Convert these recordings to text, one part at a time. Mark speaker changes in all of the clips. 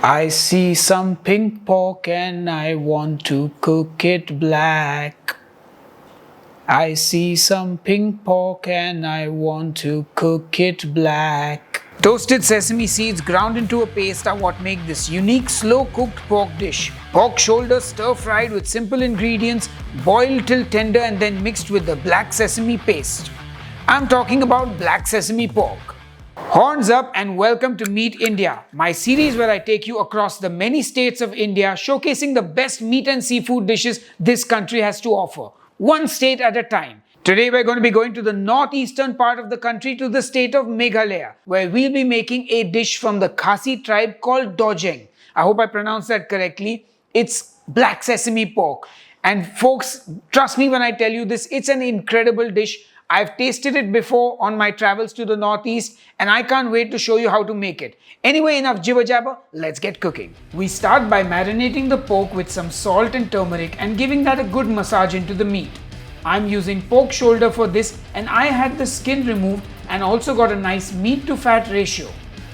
Speaker 1: I see some pink pork and I want to cook it black. I see some pink pork and I want to cook it black. Toasted sesame seeds ground into a paste are what make this unique slow-cooked pork dish. Pork shoulder stir-fried with simple ingredients, boiled till tender and then mixed with the black sesame paste. I'm talking about black sesame pork. Horns up and welcome to Meet India, my series where I take you across the many states of India, showcasing the best meat and seafood dishes this country has to offer, one state at a time. Today we're going to be going to the northeastern part of the country, to the state of Meghalaya, where we'll be making a dish from the Khasi tribe called Dohneijong. I hope I pronounced that correctly. It's black sesame pork. And folks, trust me when I tell you this, it's an incredible dish. I've tasted it before on my travels to the northeast and I can't wait to show you how to make it. Anyway, enough jibber jabber, let's get cooking. We start by marinating the pork with some salt and turmeric and giving that a good massage into the meat. I'm using pork shoulder for this and I had the skin removed and also got a nice meat to fat ratio.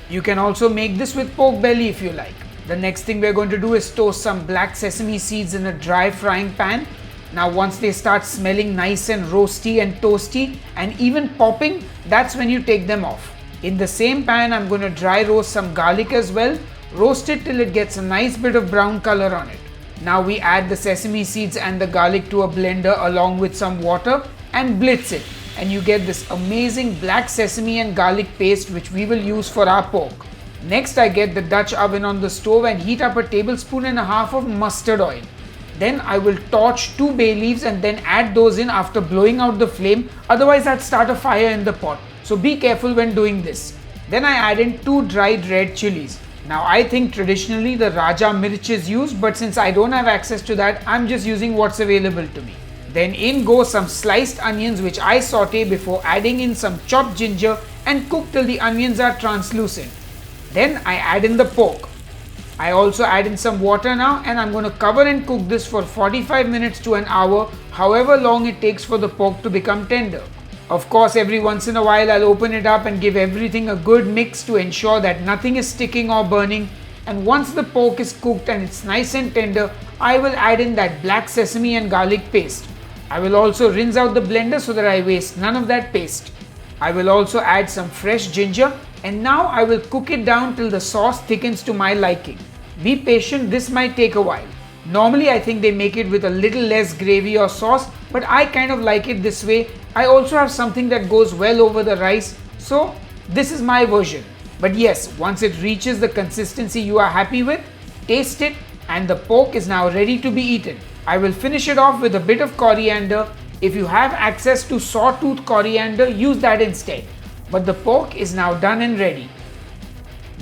Speaker 1: You can also make this with pork belly if you like. The next thing we're going to do is toast some black sesame seeds in a dry frying pan. Now once they start smelling nice and roasty and toasty and even popping, that's when you take them off. In the same pan, I'm going to dry roast some garlic as well. Roast it till it gets a nice bit of brown color on it. Now we add the sesame seeds and the garlic to a blender along with some water and blitz it. And you get this amazing black sesame and garlic paste which we will use for our pork. Next I get the Dutch oven on the stove and heat up 1.5 tablespoons of mustard oil. Then I will torch 2 bay leaves and then add those in after blowing out the flame, otherwise I'd start a fire in the pot. So be careful when doing this. Then I add in 2 dried red chilies. Now I think traditionally the Raja Mirch is used, but since I don't have access to that, I'm just using what's available to me. Then in go some sliced onions which I saute before adding in some chopped ginger and cook till the onions are translucent. Then I add in the pork. I also add in some water now and I'm going to cover and cook this for 45 minutes to an hour, however long it takes for the pork to become tender. Of course, every once in a while I'll open it up and give everything a good mix to ensure that nothing is sticking or burning. And once the pork is cooked and it's nice and tender, I will add in that black sesame and garlic paste. I will also rinse out the blender so that I waste none of that paste. I will also add some fresh ginger and now I will cook it down till the sauce thickens to my liking. Be patient, this might take a while. Normally I think they make it with a little less gravy or sauce, but I kind of like it this way. I also have something that goes well over the rice, so this is my version. But yes, once it reaches the consistency you are happy with, taste it and the pork is now ready to be eaten. I will finish it off with a bit of coriander. If you have access to sawtooth coriander, use that instead. But the pork is now done and ready.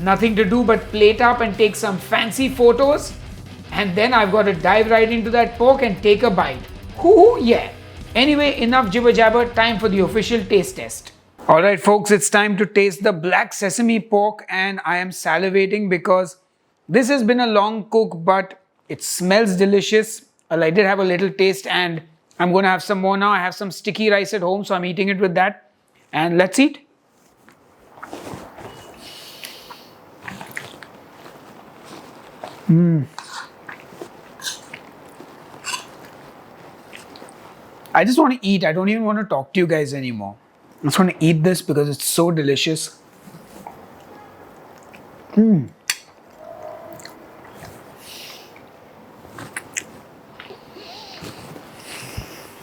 Speaker 1: Nothing to do but plate up and take some fancy photos, and then I've got to dive right into that pork and take a bite. Hoo yeah! Anyway, enough jibber jabber, time for the official taste test. Alright folks, it's time to taste the black sesame pork and I am salivating because this has been a long cook but it smells delicious. Well, I did have a little taste and I'm going to have some more now. I have some sticky rice at home, so I'm eating it with that. And let's eat. I just want to eat. I don't even want to talk to you guys anymore. I just want to eat this because it's so delicious.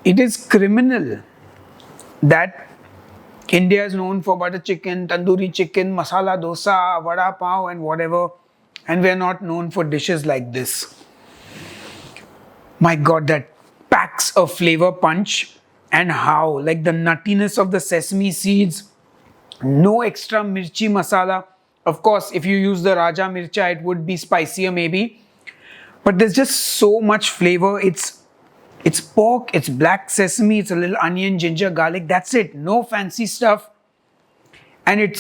Speaker 1: It is criminal that India is known for butter chicken, tandoori chicken, masala dosa, vada pav and whatever, and we are not known for dishes like this. My God, that packs a flavor punch. And how, like the nuttiness of the sesame seeds, no extra mirchi masala. Of course, if you use the Raja Mircha, it would be spicier maybe. But there's just so much flavor. It's pork, it's black sesame, it's a little onion, ginger, garlic. That's it. No fancy stuff. And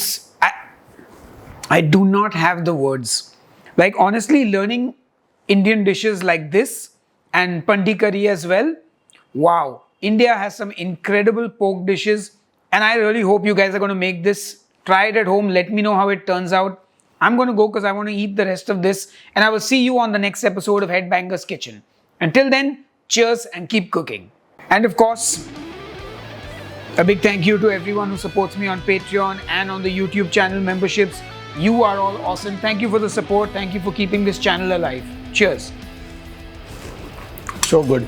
Speaker 1: I do not have the words. Like honestly, learning Indian dishes like this and pandi curry as well. Wow. India has some incredible pork dishes and I really hope you guys are going to make this. Try it at home. Let me know how it turns out. I'm going to go because I want to eat the rest of this, and I will see you on the next episode of Headbanger's Kitchen. Until then, cheers and keep cooking. And of course, a big thank you to everyone who supports me on Patreon and on the YouTube channel memberships. You are all awesome. Thank you for the support. Thank you for keeping this channel alive. Cheers. So good.